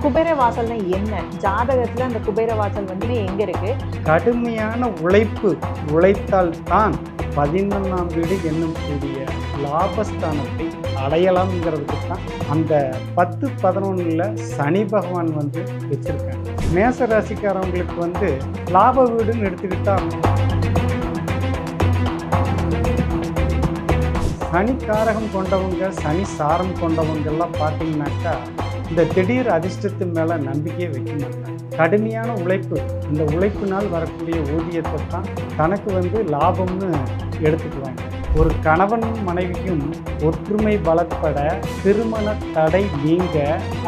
குபேர வாசல்னா என்ன? ஜாதகத்துல அந்த குபேர வாசல் வந்து எங்க இருக்கு? கடுமையான உழைப்பு உழைத்தால் தான் 11ஆம் வீடு என்னும் கூடிய லாபஸ்தானத்தை அடையலாம்ங்கிறதுக்கு தான் அந்த 10-11ல் சனி பகவான் வந்து வச்சிருக்காங்க. மேச ராசிக்காரவங்களுக்கு வந்து லாப வீடுன்னு எடுத்துக்கிட்டா சனி காரகம் கொண்டவங்க, சனி சாரம் கொண்டவங்கெல்லாம் பார்த்தீங்கன்னாக்கா இந்த திடீர் அதிர்ஷ்டத்து மேலே நம்பிக்கையை வைக்க மாட்டாங்க. கடுமையான உழைப்பு, இந்த உழைப்பினால் வரக்கூடிய ஊதியத்தை தான் தனக்கு வந்து லாபம்னு எடுத்துக்குவாங்க. ஒரு கணவன் மனைவிக்கும் ஒற்றுமை பலப்பட, திருமண தடை நீங்க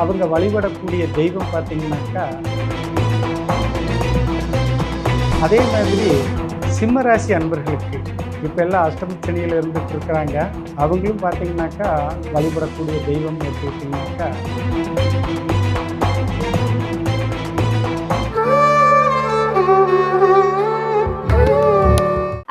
அவங்க வழிபடக்கூடிய தெய்வம் பார்த்தீங்கன்னாக்கா, அதே மாதிரி சிம்மராசி அன்பர்களுக்கு இப்போ எல்லாம் அஷ்டம சனியில் இருந்துட்டு இருக்கிறாங்க. அவங்களும் பார்த்தீங்கன்னாக்கா வழிபடக்கூடிய தெய்வம் எடுத்துக்கிட்டிங்கனாக்கா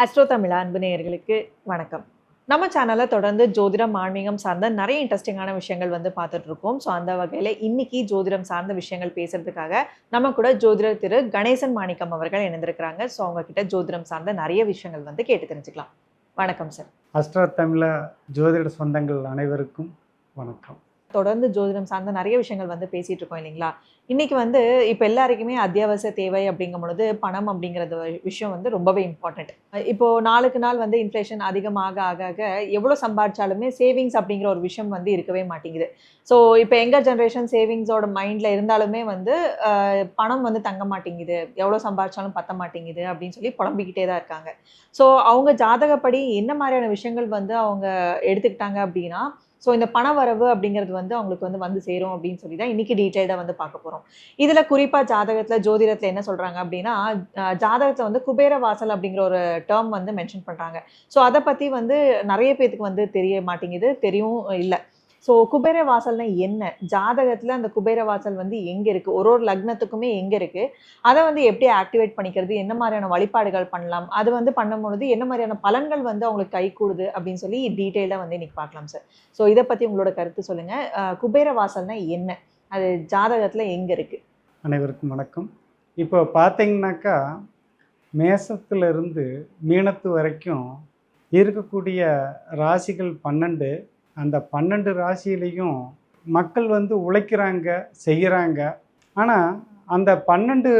அஸ்ட்ரோ தமிழ் அன்பு நேயர்களுக்கு வணக்கம். நம்ம சேனலை தொடர்ந்து ஜோதிடம், ஆன்மீகம் சார்ந்த நிறைய இன்ட்ரெஸ்டிங்கான விஷயங்கள் வந்து பார்த்துட்டு இருக்கோம். ஸோ அந்த வகையில் இன்னைக்கு ஜோதிடம் சார்ந்த விஷயங்கள் பேசுறதுக்காக நம்ம கூட ஜோதிடர் திரு கணேசன் மாணிக்கம் அவர்கள் இணைந்திருக்கிறாங்க. ஸோ அவங்க கிட்ட ஜோதிடம் சார்ந்த நிறைய விஷயங்கள் வந்து கேட்டு தெரிஞ்சுக்கலாம். வணக்கம் சார். அஸ்ட்ரோ தமிழ ஜோதிட சொந்தங்கள் அனைவருக்கும் வணக்கம். தொடர்ந்து ஜோதிடம் சார்ந்த நிறைய விஷயங்கள் வந்து பேசிட்டு இருக்கோம் இல்லைங்களா? இன்னைக்கு வந்து இப்போ எல்லாருக்குமே அத்தியாவசிய தேவை அப்படிங்கும் பொழுது பணம் அப்படிங்கிறது விஷயம் வந்து ரொம்பவே இம்பார்ட்டன்ட். இப்போ நாளுக்கு நாள் வந்து இன்ஃப்ளேஷன் அதிகமாக ஆக ஆக எவ்வளோ சம்பாதிச்சாலுமே சேவிங்ஸ் அப்படிங்கிற ஒரு விஷயம் வந்து இருக்கவே மாட்டேங்குது. ஸோ இப்போ எங்கள் ஜென்ரேஷன் சேவிங்ஸோட மைண்டில் இருந்தாலுமே வந்து பணம் வந்து தங்க மாட்டேங்குது, எவ்வளோ சம்பாதிச்சாலும் பத்த மாட்டேங்குது அப்படின்னு சொல்லி புலம்பிக்கிட்டே தான் இருக்காங்க. ஸோ அவங்க ஜாதகப்படி என்ன மாதிரியான விஷயங்கள் வந்து அவங்க எடுத்துக்கிட்டாங்க அப்படின்னா, ஸோ இந்த பண வரவு அப்படிங்கிறது வந்து அவங்களுக்கு வந்து சேரும் அப்படின்னு சொல்லி தான் இன்னைக்கு டீட்டெயில்டாக வந்து பார்க்க போகிறோம். இதில் குறிப்பாக ஜாதகத்தில், ஜோதிடத்தில் என்ன சொல்கிறாங்க அப்படின்னா, ஜாதகத்தில் வந்து குபேர வாசல் அப்படிங்கிற ஒரு டேர்ம் வந்து மென்ஷன் பண்ணுறாங்க. ஸோ அதை பற்றி வந்து நிறைய பேத்துக்கு வந்து தெரிய மாட்டேங்குது, தெரியும் இல்லை. ஸோ குபேர வாசல்னா என்ன? ஜாதகத்தில் அந்த குபேர வாசல் வந்து எங்கே இருக்குது? ஒரு ஒரு லக்னத்துக்குமே எங்கே இருக்குது? அதை வந்து எப்படி ஆக்டிவேட் பண்ணிக்கிறது? என்ன மாதிரியான வழிபாடுகள் பண்ணலாம்? அது வந்து பண்ணும்பொழுது என்ன மாதிரியான பலன்கள் வந்து அவங்களுக்கு கை கூடுது அப்படின்னு சொல்லி டீட்டெயிலாக வந்து இன்னைக்கு பார்க்கலாம் சார். ஸோ இதை பற்றி உங்களோட கருத்து சொல்லுங்கள். குபேர வாசல்னா என்ன? அது ஜாதகத்தில் எங்கே இருக்குது? அனைவருக்கும் வணக்கம். இப்போ பார்த்தீங்கன்னாக்கா மேசத்திலிருந்து மீனத்து வரைக்கும் இருக்கக்கூடிய ராசிகள் 12. அந்த 12 ராசியிலையும் மக்கள் வந்து உழைக்கிறாங்க, செய்கிறாங்க. ஆனால் அந்த 12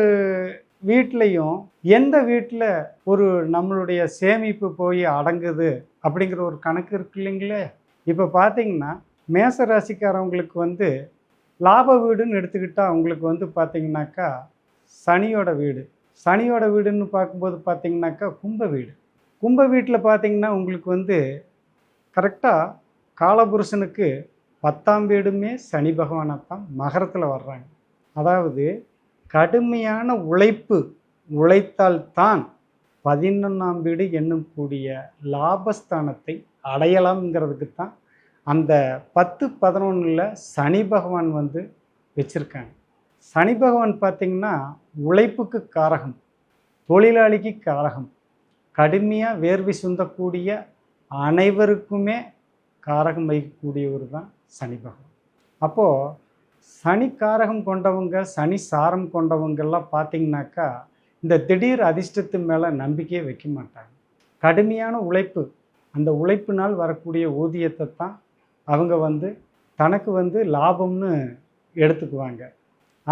வீட்லேயும் எந்த வீட்டில் ஒரு நம்மளுடைய சேமிப்பு போய் அடங்குது அப்படிங்கிற ஒரு கணக்கு இருக்கு இல்லைங்களே. இப்போ பார்த்தீங்கன்னா மேச ராசிக்காரவங்களுக்கு வந்து லாப வீடுன்னு எடுத்துக்கிட்டால் அவங்களுக்கு வந்து பார்த்திங்கனாக்கா சனியோட வீடு. சனியோட வீடுன்னு பார்க்கும்போது பார்த்திங்கனாக்கா கும்ப வீடு. கும்ப வீட்டில் பார்த்திங்கன்னா உங்களுக்கு வந்து கரெக்டாக காலபுருஷனுக்கு 10ஆம் வீடுமே சனி பகவானைத்தான் மகரத்தில் வர்றாங்க. அதாவது கடுமையான உழைப்பு உழைத்தால் தான் 11ஆம் வீடு என்னும் கூடிய லாபஸ்தானத்தை அடையலாம்ங்கிறதுக்கு தான் அந்த 10-11ல் சனி பகவான் வந்து வச்சுருக்காங்க. சனி பகவான் பார்த்திங்கன்னா உழைப்புக்கு காரகம், தொழிலாளிக்கு காரகம், கடுமையாக வேர்வை சுந்தக்கூடிய அனைவருக்குமே காரகம் வைக்கக்கூடியவர் தான் சனி பகவான். அப்போது சனி காரகம் கொண்டவங்க, சனி சாரம் கொண்டவங்கெல்லாம் பார்த்திங்கனாக்கா இந்த திடீர் அதிர்ஷ்டத்து மேலே நம்பிக்கையை வைக்க மாட்டாங்க. கடுமையான உழைப்பு, அந்த உழைப்பினால் வரக்கூடிய ஊதியத்தை தான் அவங்க வந்து தனக்கு வந்து லாபம்னு எடுத்துக்குவாங்க.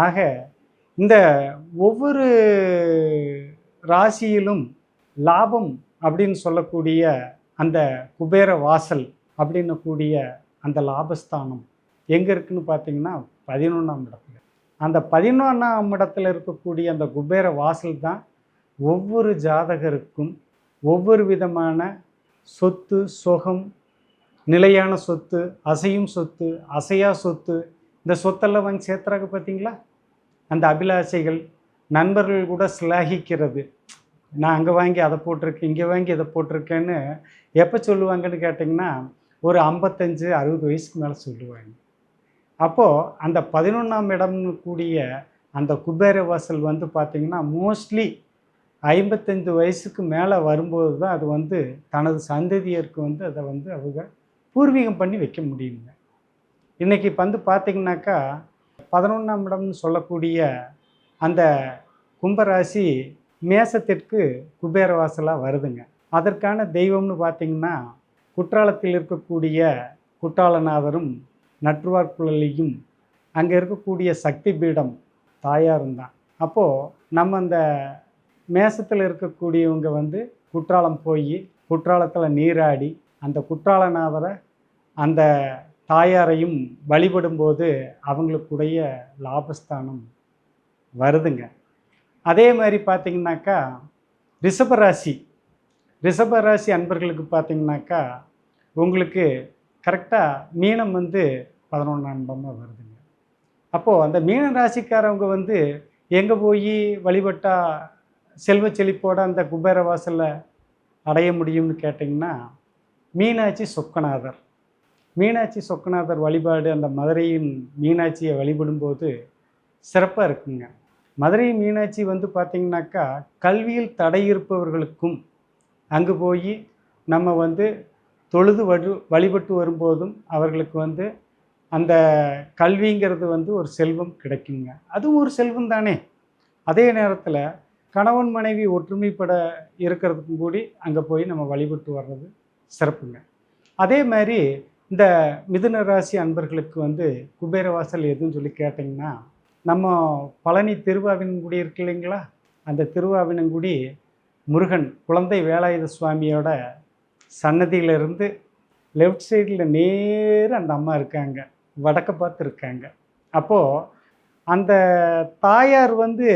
ஆக இந்த ஒவ்வொரு ராசியிலும் லாபம் அப்படின்னு சொல்லக்கூடிய அந்த குபேர வாசல் அப்படின்னு கூடிய அந்த லாபஸ்தானம் எங்கே இருக்குதுன்னு பார்த்தீங்கன்னா 11ஆம் இடத்துல. அந்த 11ஆம் இடத்துல இருக்கக்கூடிய அந்த குபேர வாசல் தான் ஒவ்வொரு ஜாதகருக்கும் ஒவ்வொரு விதமான சொத்து, சுகம், நிலையான சொத்து, அசையும் சொத்து, அசையா சொத்து, இந்த சொத்தெல்லாம் வாங்கி சேர்த்துறாங்க பார்த்தீங்களா. அந்த அபிலாஷைகள், நண்பர்கள் கூட சிலாகிக்கிறது, நான் அங்கே வாங்கி அதை போட்டிருக்கேன், இங்கே வாங்கி இதை போட்டிருக்கேன்னு எப்போ சொல்லுவாங்கன்னு கேட்டிங்கன்னா ஒரு 55-60 வயசுக்கு மேலே சொல்லுவாங்க. அப்போது அந்த 11ஆம் இடம்னு கூடிய அந்த குபேர வாசல் வந்து பார்த்திங்கன்னா மோஸ்ட்லி 55 வயசுக்கு மேலே வரும்போது தான் அது வந்து தனது சந்ததியருக்கு வந்து அதை வந்து அவங்க பூர்வீகம் பண்ணி வைக்க முடியுங்க. இன்றைக்கி வந்து பார்த்திங்கனாக்கா 11ஆம் இடம்னு சொல்லக்கூடிய அந்த கும்பராசி மேசத்திற்கு குபேர வாசலாக வருதுங்க. அதற்கான தெய்வம்னு பார்த்திங்கன்னா குற்றாலத்தில் இருக்கக்கூடிய குற்றாலநாதரும் நற்றுவார் குழலியும் அங்கே இருக்கக்கூடிய சக்தி பீடம் தாயாரும் தான். அப்போது நம்ம அந்த மேசத்தில் இருக்கக்கூடியவங்க வந்து குற்றாலம் போய் குற்றாலத்தில் நீராடி அந்த குற்றாலநாதரை அந்த தாயாரையும் வழிபடும்போது அவங்களுக்குடைய லாபஸ்தானம் வருதுங்க. அதே மாதிரி பார்த்திங்கனாக்கா ரிஷபராசி அன்பர்களுக்கு பார்த்திங்கனாக்கா உங்களுக்கு கரெக்டாக மீனம் வந்து 11ஆம் இடமாக வருதுங்க. அப்போது அந்த மீன ராசிக்காரவங்க வந்து எங்கே போய் வழிபட்டால் செல்வ செழிப்போடு அந்த குபேர வாசலில் அடைய முடியும்னு கேட்டிங்கன்னா மீனாட்சி சொக்கநாதர் வழிபாடு அந்த மதுரையின் மீனாட்சியை வழிபடும்போது சிறப்பாக இருக்குங்க. மதுரை மீனாட்சி வந்து பார்த்திங்கனாக்கா கல்வியில் தடை இருப்பவர்களுக்கும் அங்கு போய் நம்ம வந்து தொழுது வழிபட்டு வரும்போதும் அவர்களுக்கு வந்து அந்த கல்விங்கிறது வந்து ஒரு செல்வம் கிடைக்குங்க. அதுவும் ஒரு செல்வம் தானே. அதே நேரத்தில் கணவன் மனைவி ஒற்றுமைப்பட இருக்கிறதுக்கும் கூடி அங்கே போய் நம்ம வழிபட்டு வர்றது சிறப்புங்க. அதே மாதிரி இந்த மிதுன ராசி அன்பர்களுக்கு வந்து குபேர வாசல் எதுன்னு சொல்லி கேட்டிங்கன்னா நம்ம பழனி திருவாவினங்குடி இருக்கு இல்லைங்களா, அந்த திருவாவினங்குடி முருகன் குழந்தை வேலாயுத சுவாமியோட சன்னதியிலிருந்து லெஃப்ட் சைடில் நேர அந்த அம்மா இருக்காங்க, வடக்க பார்த்து இருக்காங்க. அப்போது அந்த தாயார் வந்து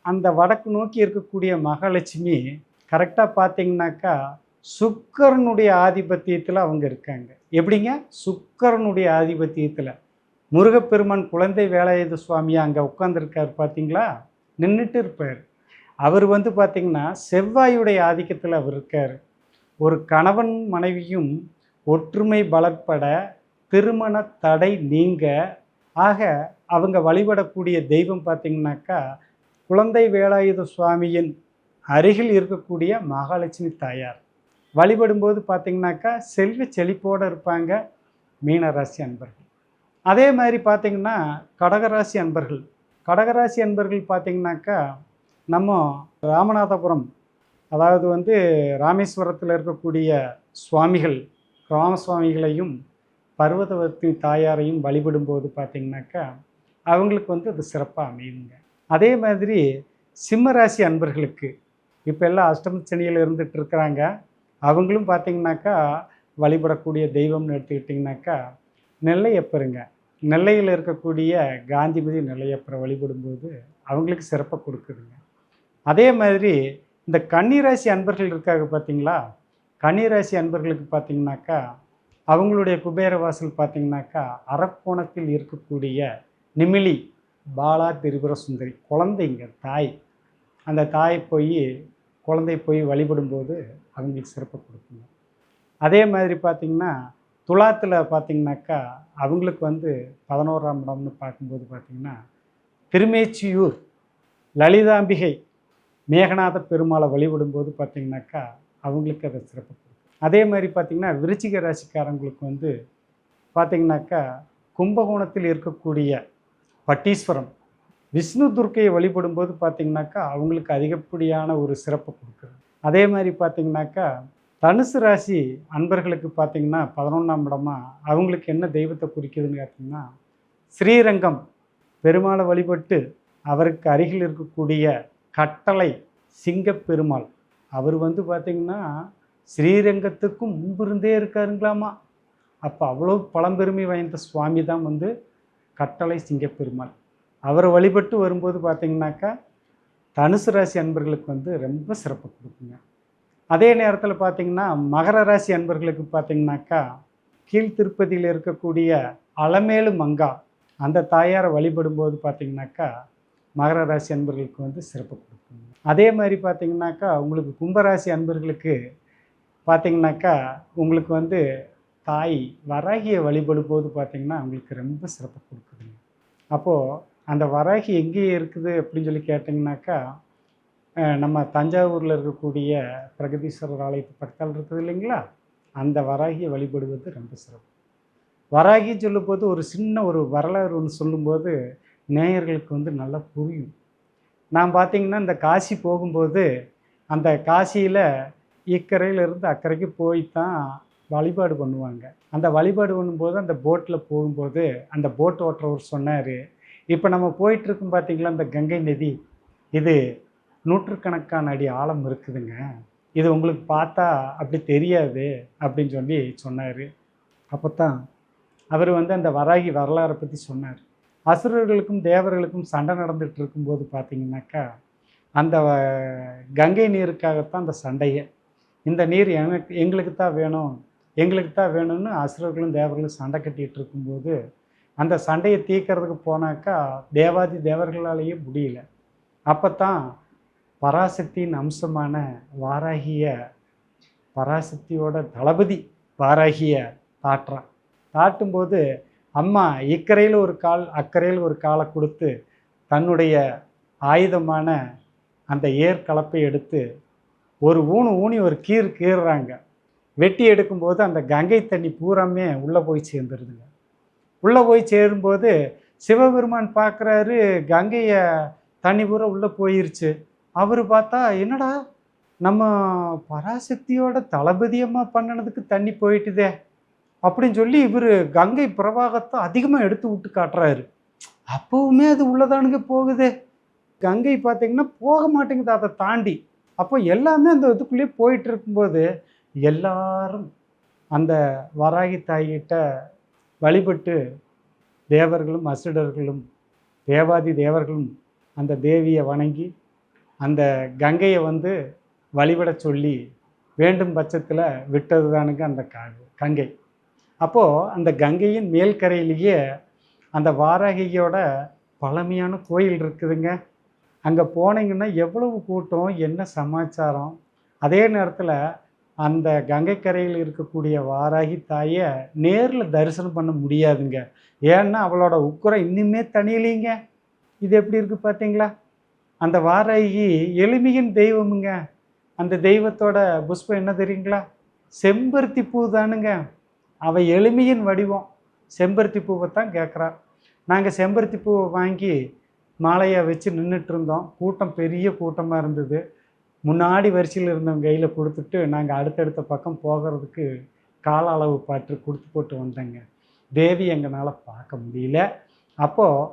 அந்த வடக்கு நோக்கி இருக்கக்கூடிய மகாலட்சுமி கரெக்டாக பார்த்திங்கனாக்கா சுக்கரனுடைய ஆதிபத்தியத்தில் அவங்க இருக்காங்க. எப்படிங்க? சுக்கரனுடைய ஆதிபத்தியத்தில் முருகப்பெருமான் குழந்தை வேலாயுத சுவாமியாக அங்கே உட்காந்துருக்கார் பார்த்தீங்களா, நின்றுட்டு இருப்பார். அவர் வந்து பார்த்திங்கன்னா செவ்வாயுடைய ஆதிக்கத்தில் அவர் இருக்கார். ஒரு கணவன் மனைவியும் ஒற்றுமை பலப்பட திருமண தடை நீங்க ஆக அவங்க வழிபடக்கூடிய தெய்வம் பார்த்திங்கனாக்கா குழந்தை வேலாயுத சுவாமியின் அருகில் இருக்கக்கூடிய மகாலட்சுமி தாயார். வழிபடும்போது பார்த்திங்கனாக்கா செல்வ செழிப்போடு இருப்பாங்க மீனராசி அன்பர்கள். அதே மாதிரி பார்த்திங்கன்னா கடகராசி அன்பர்கள் பார்த்திங்கனாக்கா நம்ம ராமநாதபுரம் அதாவது வந்து ராமேஸ்வரத்தில் இருக்கக்கூடிய சுவாமிகள் ராமசுவாமிகளையும் பர்வதவர்த்தி தாயாரையும் வழிபடும்போது பார்த்திங்கனாக்கா அவங்களுக்கு வந்து அது சிறப்பாக அமையுங்க. அதே மாதிரி சிம்மராசி அன்பர்களுக்கு இப்போ எல்லாம் அஷ்டம சனியில் இருந்துகிட்டு இருக்கிறாங்க. அவங்களும் பார்த்திங்கனாக்கா வழிபடக்கூடிய தெய்வம்னு எடுத்துக்கிட்டிங்கனாக்கா நெல்லையப்பருங்க. நெல்லையில் இருக்கக்கூடிய காந்திமதி நெல்லையப்பரை வழிபடும்போது அவங்களுக்கு சிறப்பை கொடுக்குதுங்க. அதே மாதிரி இந்த கன்னிராசி அன்பர்கள் இருக்காங்க பார்த்தீங்களா, கன்னிராசி அன்பர்களுக்கு பார்த்திங்கனாக்கா அவங்களுடைய குபேர வாசல் பார்த்திங்கனாக்கா அரக்கோணத்தில் இருக்கக்கூடிய நிமிலி பாலா திரிபுர சுந்தரி குழந்தைங்க தாய், அந்த தாய் குழந்தை போய் வழிபடும்போது அவங்களுக்கு சிறப்பு கொடுக்குங்க. அதே மாதிரி பார்த்திங்கன்னா துலாத்தில் பார்த்திங்கனாக்கா அவங்களுக்கு வந்து 11ஆம் இடம்னு பார்க்கும்போது பார்த்திங்கன்னா திருமேச்சியூர் லலிதாம்பிகை மேகநாத பெருமாளை வழிபடும்போது பார்த்திங்கனாக்கா அவங்களுக்கு அதை சிறப்பு கொடுக்கும். அதே மாதிரி பார்த்திங்கன்னா விருச்சிக ராசிக்காரங்களுக்கு வந்து பார்த்திங்கனாக்கா கும்பகோணத்தில் இருக்கக்கூடிய பட்டீஸ்வரம் விஷ்ணு துர்க்கையை வழிபடும்போது பார்த்திங்கனாக்கா அவங்களுக்கு அதிகப்படியான ஒரு சிறப்பு கொடுக்குறது. அதே மாதிரி பார்த்திங்கனாக்கா தனுசு ராசி அன்பர்களுக்கு பார்த்திங்கன்னா 11ஆம் இடமா அவங்களுக்கு என்ன தெய்வத்தை குறிக்குதுன்னு கேட்டிங்கன்னா ஸ்ரீரங்கம் பெருமாளை வழிபட்டு அவருக்கு அருகில் இருக்கக்கூடிய கட்டளை சிங்கப்பெருமாள் அவர் வந்து பார்த்திங்கன்னா ஸ்ரீரங்கத்துக்கும் முன்பிருந்தே இருக்காருங்களாமா. அப்போ அவ்வளோ பழம்பெருமை வாய்ந்த சுவாமி தான் வந்து கட்டளை சிங்கப்பெருமாள். அவரை வழிபட்டு வரும்போது பார்த்திங்கனாக்கா தனுசு ராசி அன்பர்களுக்கு வந்து ரொம்ப சிறப்பு கொடுக்குங்க. அதே நேரத்தில் பார்த்திங்கன்னா மகர ராசி அன்பர்களுக்கு பார்த்திங்கனாக்கா கீழ்த்திருப்பதியில் இருக்கக்கூடிய அலமேலு மங்கா அந்த தாயாரை வழிபடும்போது பார்த்திங்கனாக்கா மகர ராசி அன்பர்களுக்கு வந்து சிறப்பு கொடுக்குங்க. அதே மாதிரி பார்த்திங்கனாக்கா உங்களுக்கு கும்பராசி அன்பர்களுக்கு பார்த்திங்கனாக்கா உங்களுக்கு வந்து தாய் வராகியை வழிபடும்போது பார்த்திங்கன்னா அவங்களுக்கு ரொம்ப சிறப்பு கொடுக்குதுங்க. அப்போது அந்த வராகி எங்கே இருக்குது அப்படின்னு சொல்லி கேட்டிங்கனாக்கா நம்ம தஞ்சாவூரில் இருக்கக்கூடிய பிரகதீஸ்வரர் ஆலயத்து பக்கத்தில் இருக்குது இல்லைங்களா, அந்த வராகியை வழிபடுவது ரொம்ப சிறப்பு. வராகி சொல்லும்போது ஒரு சின்ன ஒரு வரலாறு ஒன்று சொல்லும்போது நேயர்களுக்கு வந்து நல்லா புரியும். நான் பார்த்தீங்கன்னா இந்த காசி போகும்போது அந்த காசியில் இக்கரையிலேருந்து அக்கறைக்கு போய் தான் வழிபாடு பண்ணுவாங்க. அந்த வழிபாடு பண்ணும்போது அந்த போட்டில் போகும்போது அந்த போட் ஓட்டுறவர் சொன்னார், இப்போ நம்ம போயிட்டுருக்கோம் பார்த்தீங்களா இந்த கங்கை நதி, இது நூற்றுக்கணக்கான அடி ஆழம் இருக்குதுங்க. இது உங்களுக்கு பார்த்தா அப்படி தெரியாது அப்படின்னு சொல்லி சொன்னார். அப்போ தான் அவர் வந்து அந்த வராகி வரலாறை பற்றி சொன்னார். அசுரர்களுக்கும் தேவர்களுக்கும் சண்டை நடந்துகிட்டு இருக்கும்போது பார்த்தீங்கன்னாக்கா, அந்த கங்கை நீருக்காகத்தான் அந்த சண்டையே. இந்த நீர் எங்களுக்கு தான் வேணும், எங்களுக்கு தான் வேணும்னு அசுரர்களும் தேவர்களும் சண்டை கட்டிகிட்டு இருக்கும்போது, அந்த சண்டையை தீர்க்கறதுக்கு போனாக்கா தேவாதி தேவர்களாலேயே முடியல. அப்போ தான் பராசக்தியின் அம்சமான வாராகிய, பராசக்தியோட தளபதி வாராகிய தாட்டுறான். தாட்டும்போது அம்மா இக்கரையில் ஒரு கால் அக்கறையில் ஒரு காலை கொடுத்து தன்னுடைய ஆயுதமான அந்த ஏர் கலப்பை எடுத்து ஒரு ஊனி ஒரு கீறுறாங்க. வெட்டி எடுக்கும்போது அந்த கங்கை தண்ணி பூராமே உள்ளே போய் சேர்ந்துருதுங்க. உள்ளே போய் சேரும்போது சிவபெருமான் பார்க்குறாரு, கங்கையை தண்ணி பூரா உள்ளே போயிருச்சு. அவர் பார்த்தா என்னடா நம்ம பராசக்தியோட தளபதியமாக பண்ணினதுக்கு தண்ணி போயிட்டுதே அப்படின்னு சொல்லி இவர் கங்கை பிரவாகத்தை அதிகமாக எடுத்து விட்டு காட்டுறாரு. அப்போவுமே அது உள்ளதானுங்க போகுது. கங்கை பார்த்தீங்கன்னா போக மாட்டேங்குது அதை தாண்டி. அப்போ எல்லாமே அந்த இதுக்குள்ளேயே போயிட்டு இருக்கும்போது எல்லாரும் அந்த வராகி தாய்கிட்ட வழிபட்டு தேவர்களும் அசுரர்களும் தேவாதி தேவர்களும் அந்த தேவியை வணங்கி அந்த கங்கையை வந்து வழிபட சொல்லி வேண்டும் பட்சத்தில் விட்டது தானுங்க அந்த கங்கை. அப்போது அந்த கங்கையின் மேல்கரையிலேயே அந்த வாராகியோட பழமையான கோயில் இருக்குதுங்க. அங்கே போனீங்கன்னா எவ்வளவு கூட்டம், என்ன சமாச்சாரம். அதே நேரத்தில் அந்த கங்கை கரையில் இருக்கக்கூடிய வாராகி தாயை நேரில் தரிசனம் பண்ண முடியாதுங்க. ஏன்னா அவளோட உக்கிரம் இன்னுமே தனியலைங்க. இது எப்படி இருக்குது பார்த்தீங்களா? அந்த வாராகி எளிமையின் தெய்வமுங்க. அந்த தெய்வத்தோட புஷ்பம் என்ன தெரியுங்களா? செம்பருத்தி பூ தானுங்க. அவள் எளிமையின் வடிவம். செம்பருத்தி பூவை தான் கேட்குறா. நாங்கள் செம்பருத்தி பூவை வாங்கி மாலையாக வச்சு நின்றுட்டு இருந்தோம். கூட்டம் பெரிய கூட்டமாக இருந்தது. முன்னாடி வரிசையில் இருந்தவங்க கையில் கொடுத்துட்டு நாங்கள் அடுத்தடுத்த பக்கம் போகிறதுக்கு கால அளவு பாட்டு கொடுத்து போட்டு வந்தேங்க. தேவி எங்களால் பார்க்க முடியல. அப்போது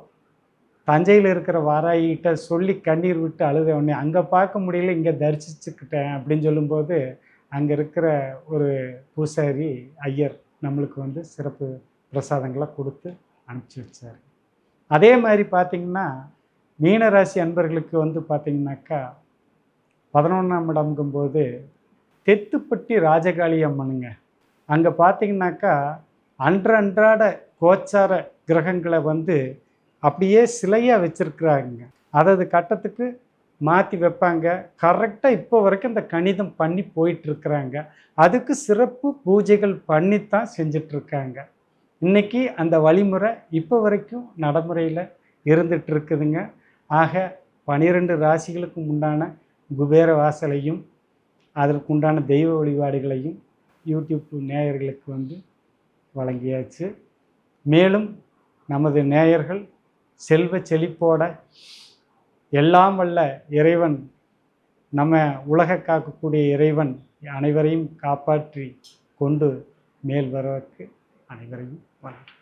தஞ்சையில் இருக்கிற வாராகிட்ட சொல்லி கண்ணீர் விட்டு அழுத உடனே அங்கே பார்க்க முடியல, இங்கே தரிசிச்சுக்கிட்டேன் அப்படின்னு சொல்லும்போது அங்கே இருக்கிற ஒரு பூசாரி ஐயர் நம்மளுக்கு வந்து சிறப்பு பிரசாதங்களை கொடுத்து அனுப்பிச்சி வச்சார். அதே மாதிரி பார்த்திங்கன்னா மீனராசி அன்பர்களுக்கு வந்து பார்த்திங்கனாக்கா 11ஆம் இடம்ங்கும்போது தெத்துப்பட்டி ராஜகாளி அம்மனுங்க. அங்கே பார்த்திங்கனாக்கா அன்றாட கோச்சார கிரகங்களை வந்து அப்படியே சிலையாக வச்சுருக்குறாங்க. அதாவது கட்டத்துக்கு மாற்றி வைப்பாங்க. கரெக்டாக இப்போ வரைக்கும் இந்த கணிதம் பண்ணி போயிட்டுருக்குறாங்க. அதுக்கு சிறப்பு பூஜைகள் பண்ணித்தான் செஞ்சிட்ருக்காங்க. இன்றைக்கி அந்த வழிமுறை இப்போ வரைக்கும் நடைமுறையில் இருந்துகிட்டு இருக்குதுங்க. ஆக 12 ராசிகளுக்கு உண்டான குபேர வாசலையும் அதற்குண்டான தெய்வ வழிபாடுகளையும் யூடியூப் நேயர்களுக்கு வந்து வழங்கியாச்சு. மேலும் நமது நேயர்கள் செல்வ செழிப்போட எல்லாம் வல்ல இறைவன், நம்ம உலக காக்கக்கூடிய இறைவன் அனைவரையும் காப்பாற்றி கொண்டு மேல் வருவதற்கு அனைவரையும் வணக்கம்.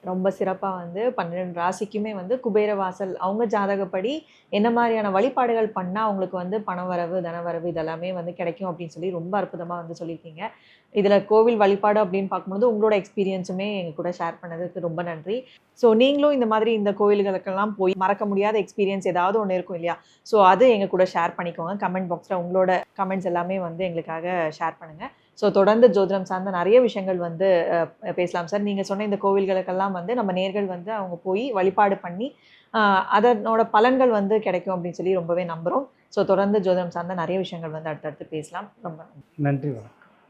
ரொம்ப சிறப்பாக வந்து 12 ராசிக்குமே வந்து குபேர வாசல் அவங்க ஜாதகப்படி என்ன மாதிரியான வழிபாடுகள் பண்ணால் அவங்களுக்கு வந்து பணவரவு தனவரவு இதெல்லாமே வந்து கிடைக்கும் அப்படின்னு சொல்லி ரொம்ப அற்புதமாக வந்து சொல்லியிருக்கீங்க. இதில் கோவில் வழிபாடு அப்படின்னு பார்க்கும்போது உங்களோட எக்ஸ்பீரியன்ஸுமே எங்கள் கூட ஷேர் பண்ணதுக்கு ரொம்ப நன்றி. ஸோ நீங்களும் இந்த மாதிரி இந்த கோவில்களுக்கெல்லாம் போய் மறக்க முடியாத எக்ஸ்பீரியன்ஸ் ஏதாவது ஒன்று இருக்கும் இல்லையா? ஸோ அது எங்கள் கூட ஷேர் பண்ணிக்கோங்க. கமெண்ட் பாக்ஸில் உங்களோட கமெண்ட்ஸ் எல்லாமே வந்து எங்களுக்காக ஷேர் பண்ணுங்கள். ஸோ தொடர்ந்து ஜோதிடம் சார்ந்த நிறைய விஷயங்கள் வந்து பேசலாம் சார். நீங்கள் சொன்ன இந்த கோவில்களுக்கெல்லாம் வந்து நம்ம நேர்கள் வந்து அவங்க போய் வழிபாடு பண்ணி அதனோட பலன்கள் வந்து கிடைக்கும் அப்படின்னு சொல்லி ரொம்பவே நம்புகிறோம். ஸோ தொடர்ந்து ஜோதிடம் சார்ந்த நிறைய விஷயங்கள் வந்து அடுத்தடுத்து பேசலாம். ரொம்ப நன்றி.